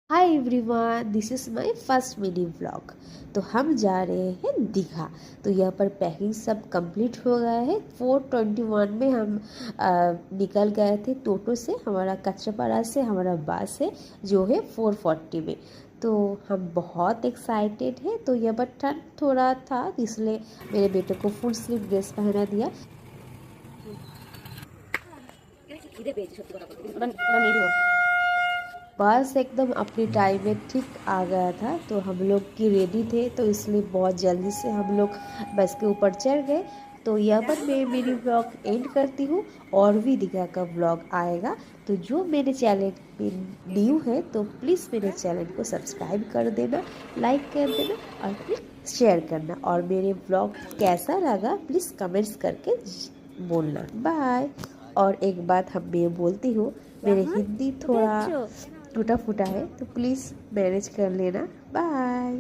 Hi everyone, this is my first mini vlog. तो हम जा रहे हैं दीघा। तो यहाँ पर पैकिंग सब कंप्लीट हो गया है। 4:21 में हम निकल गए थे टोटो से, हमारा कचरापाड़ा से हमारा बस है जो है 4:40 में। तो हम बहुत एक्साइटेड हैं। तो यहाँ पर ठंड थोड़ा था इसलिए मेरे बेटे को फुल स्लीव ड्रेस पहना दिया। बस एकदम अपने टाइम में ठीक आ गया था। तो हम लोग की रेडी थे तो इसलिए बहुत जल्दी से हम लोग बस के ऊपर चढ़ गए। तो यहाँ पर मैं मेरी व्लॉग एंड करती हूँ। और भी दीघा का व्लॉग आएगा। तो जो मेरे चैनल पे न्यू है तो प्लीज़ मेरे चैनल को सब्सक्राइब कर देना, लाइक कर देना और प्लीज़ शेयर करना। और मेरे व्लॉग कैसा लगा प्लीज़ कमेंट्स करके बोलना। बाय। और एक बात मैं बोलती हूँ, मेरे हिंदी थोड़ा टूटा फूटा है तो प्लीज़ मैनेज कर लेना। बाय।